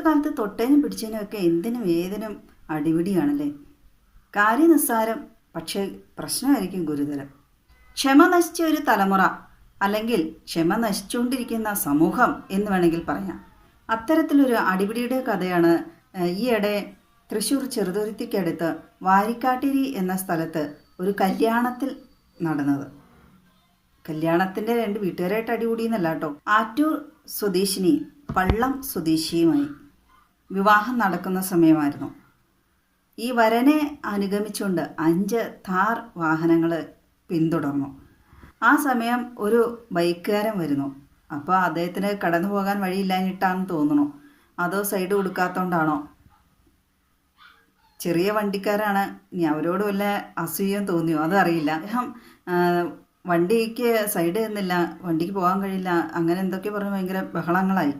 കാലത്ത് തൊട്ടേനും പിടിച്ചതിനും ഒക്കെ എന്തിനും ഏതിനും അടിപിടിയാണല്ലേ. കാര്യം നിസ്സാരം, പക്ഷേ പ്രശ്നമായിരിക്കും ഗുരുതരം. ക്ഷമ നശിച്ച ഒരു തലമുറ, അല്ലെങ്കിൽ ക്ഷമ നശിച്ചുകൊണ്ടിരിക്കുന്ന സമൂഹം എന്ന് വേണമെങ്കിൽ പറയാം. അത്തരത്തിലൊരു അടിപിടിയുടെ കഥയാണ് ഈയിടെ തൃശ്ശൂർ ചെറുതുരുത്തിക്കടുത്ത് വാരിക്കാട്ടിരി എന്ന സ്ഥലത്ത് ഒരു കല്യാണത്തിൽ നടന്നത്. കല്യാണത്തിൻ്റെ രണ്ട് വീട്ടുകാരായിട്ട് അടികൂടിയെന്നല്ല കേട്ടോ. ആറ്റൂർ സ്വദേശിനി പള്ളം സ്വദേശിയുമായി വിവാഹം നടക്കുന്ന സമയമായിരുന്നു. ഈ വരനെ അനുഗമിച്ചുകൊണ്ട് 5 താർ വാഹനങ്ങൾ പിന്തുടർന്നു. ആ സമയം ഒരു ബൈക്കുകാരൻ വരുന്നു. അപ്പോൾ അദ്ദേഹത്തിന് കടന്നു പോകാൻ വഴിയില്ലാഞ്ഞിട്ടാണെന്ന് തോന്നുന്നു, അതോ സൈഡ് കൊടുക്കാത്തതുകൊണ്ടാണോ. ചെറിയ വണ്ടിക്കാരാണ്, ഇനി അവരോട് വല്ല അസൂയം തോന്നിയോ അതറിയില്ല. അദ്ദേഹം വണ്ടിക്ക് സൈഡ് തന്നില്ല, വണ്ടിക്ക് പോകാൻ കഴിയില്ല, അങ്ങനെ എന്തൊക്കെ പറഞ്ഞ് ഭയങ്കര ബഹളങ്ങളായി.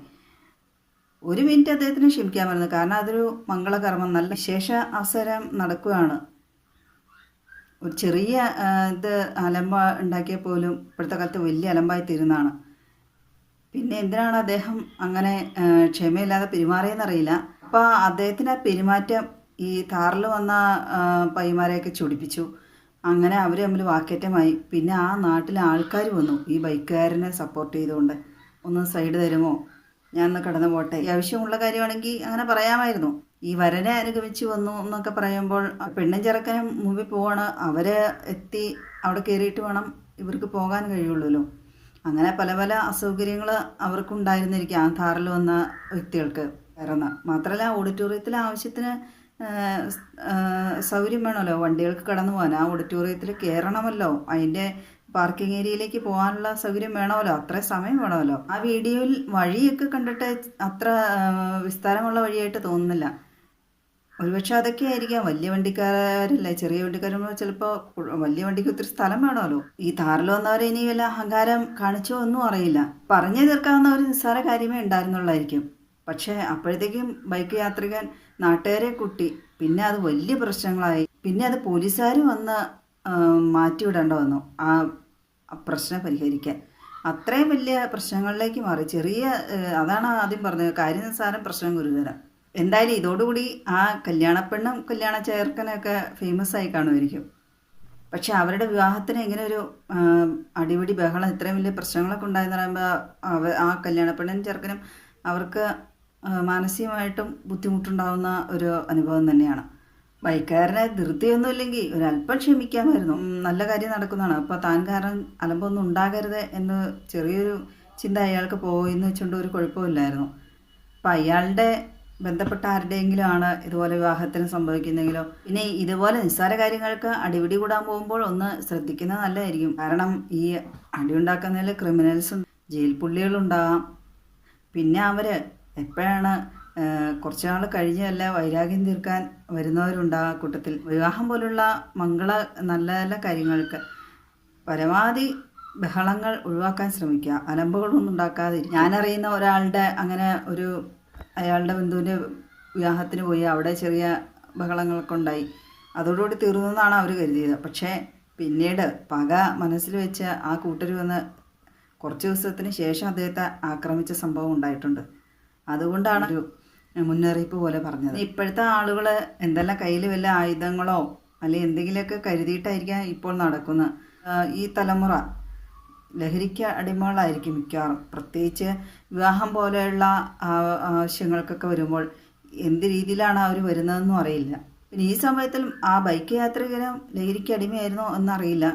ഒരു മിനിറ്റ് അദ്ദേഹത്തിന് ക്ഷമിക്കാൻ പറ്റുന്നു, കാരണം അതൊരു മംഗളകർമ്മം, നല്ല വിശേഷ അവസരം നടക്കുകയാണ്. ഒരു ചെറിയ ഇത് അലമ്പ ഉണ്ടാക്കിയാൽ പോലും ഇപ്പോഴത്തെ കാലത്ത് വലിയ അലമ്പായി തീരുന്നതാണ്. പിന്നെ എന്തിനാണ് അദ്ദേഹം അങ്ങനെ ക്ഷമയില്ലാതെ പെരുമാറിയെന്നറിയില്ല. അപ്പോൾ അദ്ദേഹത്തിൻ്റെ പെരുമാറ്റം ഈ താറിൽ വന്ന പയ്യന്മാരെയൊക്കെ ചൊടിപ്പിച്ചു. അങ്ങനെ അവർ തമ്മിൽ വാക്കേറ്റമായി. പിന്നെ ആ നാട്ടിലെ ആൾക്കാർ വന്നു ഈ ബൈക്കുകാരനെ സപ്പോർട്ട് ചെയ്തുകൊണ്ട്, ഒന്ന് സൈഡ് തരുമോ, ഞാൻ ഒന്ന് കടന്നു പോട്ടെ, ആവശ്യമുള്ള കാര്യമാണെങ്കിൽ അങ്ങനെ പറയാമായിരുന്നു. ഈ വരനെ അനുഗമിച്ച് വന്നു എന്നൊക്കെ പറയുമ്പോൾ പെണ്ണും ചെറുക്കനും മുമ്പിൽ പോവാണ്, അവരെ എത്തി അവിടെ കയറിയിട്ട് വേണം ഇവർക്ക് പോകാൻ കഴിയുള്ളൂ. അങ്ങനെ പല പല അസൗകര്യങ്ങൾ അവർക്കുണ്ടായിരുന്നിരിക്കും ആ കാറിൽ വന്ന വ്യക്തികൾക്ക്. ഇറന്ന് മാത്രമല്ല, ഓഡിറ്റോറിയത്തിൽ ആവശ്യത്തിന് സൗകര്യം വേണമല്ലോ വണ്ടികൾക്ക് കടന്നു പോകാൻ. ആ ഓഡിറ്റോറിയത്തിൽ കയറണമല്ലോ, അതിൻ്റെ പാർക്കിംഗ് ഏരിയയിലേക്ക് പോകാനുള്ള സൗകര്യം വേണമല്ലോ, അത്ര സമയം വേണമല്ലോ. ആ വീഡിയോയിൽ വഴിയൊക്കെ കണ്ടിട്ട് അത്ര വിസ്താരമുള്ള വഴിയായിട്ട് തോന്നുന്നില്ല. ഒരുപക്ഷെ അതൊക്കെ ആയിരിക്കാം. വലിയ വണ്ടിക്കാരല്ലേ, ചെറിയ വണ്ടിക്കാരുമ്പോൾ ചിലപ്പോൾ വലിയ വണ്ടിക്ക് ഒത്തിരി സ്ഥലം വേണമല്ലോ. ഈ താറിൽ വന്നവരെ ഇനി വല്ല അഹങ്കാരം കാണിച്ചോ ഒന്നും അറിയില്ല. പറഞ്ഞു തീർക്കാവുന്ന ഒരു നിസ്സാര കാര്യമേ ഉണ്ടായിരുന്നുള്ളായിരിക്കും. പക്ഷേ അപ്പോഴത്തേക്കും ബൈക്ക് യാത്രികൻ നാട്ടുകാരെ കുട്ടി, പിന്നെ അത് വലിയ പ്രശ്നങ്ങളായി. പിന്നെ അത് പോലീസുകാർ വന്ന് മാറ്റിവിടേണ്ട വന്നു ആ പ്രശ്നം പരിഹരിക്കാൻ. അത്രയും വലിയ പ്രശ്നങ്ങളിലേക്ക് മാറി. ചെറിയ അതാണ് ആദ്യം പറഞ്ഞത്, കാര്യം നിസ്സാരം, പ്രശ്നം ഗുരുതരം. എന്തായാലും ഇതോടുകൂടി ആ കല്യാണപ്പെണ്ണും കല്യാണ ചേർക്കനൊക്കെ ഫേമസ് ആയി കാണുമായിരിക്കും. പക്ഷെ അവരുടെ വിവാഹത്തിന് ഇങ്ങനെ ഒരു അടിപിടി ബഹളം ഇത്രയും വലിയ പ്രശ്നങ്ങളൊക്കെ ഉണ്ടായെന്ന് പറയുമ്പോൾ ആ കല്യാണപ്പെണ്ണും ചെറുക്കനും അവർക്ക് മാനസികമായിട്ടും ബുദ്ധിമുട്ടുണ്ടാകുന്ന ഒരു അനുഭവം തന്നെയാണ്. ബൈക്കുകാരനെ ധൃതിയൊന്നും ഇല്ലെങ്കിൽ ഒരല്പം ക്ഷമിക്കാമായിരുന്നു, നല്ല കാര്യം നടക്കുന്നതാണ്. അപ്പോൾ താൻ കാരണം അലമ്പൊന്നും ഉണ്ടാകരുത് എന്ന് ചെറിയൊരു ചിന്ത അയാൾക്ക് പോയെന്ന് വെച്ചുകൊണ്ട് ഒരു കുഴപ്പമില്ലായിരുന്നു. അപ്പം അയാളുടെ ബന്ധപ്പെട്ട ആരുടെയെങ്കിലും ആണ് ഇതുപോലെ വിവാഹത്തിന് സംഭവിക്കുന്നെങ്കിലോ. പിന്നെ ഇതുപോലെ നിസ്സാര കാര്യങ്ങൾക്ക് അടിപിടി കൂടാൻ പോകുമ്പോൾ ഒന്ന് ശ്രദ്ധിക്കുന്നത് നല്ലതായിരിക്കും. കാരണം ഈ അടിയുണ്ടാക്കുന്നതിൽ ക്രിമിനൽസും ജയിൽ പുള്ളികളുണ്ടാകാം. പിന്നെ അവർ എപ്പോഴാണ് കുറച്ച് നാൾ കഴിഞ്ഞല്ല വൈരാഗ്യം തീർക്കാൻ വരുന്നവരുണ്ടാകാം കൂട്ടത്തിൽ. വിവാഹം പോലുള്ള നല്ല നല്ല കാര്യങ്ങൾക്ക് പരമാവധി ബഹളങ്ങൾ ഒഴിവാക്കാൻ ശ്രമിക്കുക, അലമ്പുകളൊന്നും ഉണ്ടാക്കാതെ. ഞാനറിയുന്ന ഒരാളുടെ അങ്ങനെ അയാളുടെ ബന്ധുവിൻ്റെ വിവാഹത്തിന് പോയി, അവിടെ ചെറിയ ബഹളങ്ങളൊക്കെ ഉണ്ടായി. അതോടുകൂടി തീർന്നെന്നാണ് അവർ കരുതിയത്. പക്ഷേ പിന്നീട് പക മനസ്സിൽ വെച്ച് ആ കൂട്ടർ വന്ന് കുറച്ച് ദിവസത്തിന് ശേഷം അദ്ദേഹത്തെ ആക്രമിച്ച സംഭവം ഉണ്ടായിട്ടുണ്ട്. അതുകൊണ്ടാണ് ഒരു മുന്നറിയിപ്പ് പോലെ പറഞ്ഞത്. ഇപ്പോഴത്തെ ആളുകൾ എന്തെല്ലാം കയ്യിൽ വല്ല ആയുധങ്ങളോ അല്ലെങ്കിൽ എന്തെങ്കിലുമൊക്കെ കരുതിയിട്ടായിരിക്കാം ഇപ്പോൾ നടക്കുന്നത്. ഈ തലമുറ ലഹരിക്ക് അടിമകളായിരിക്കും മിക്കവാറും. പ്രത്യേകിച്ച് വിവാഹം പോലെയുള്ള ആവശ്യങ്ങൾക്കൊക്കെ വരുമ്പോൾ എന്ത് രീതിയിലാണ് അവർ വരുന്നതെന്നും അറിയില്ല. പിന്നെ ഈ സമയത്തിൽ ആ ബൈക്ക് യാത്രികനും ലഹരിക്ക് അടിമയായിരുന്നോ എന്നറിയില്ല.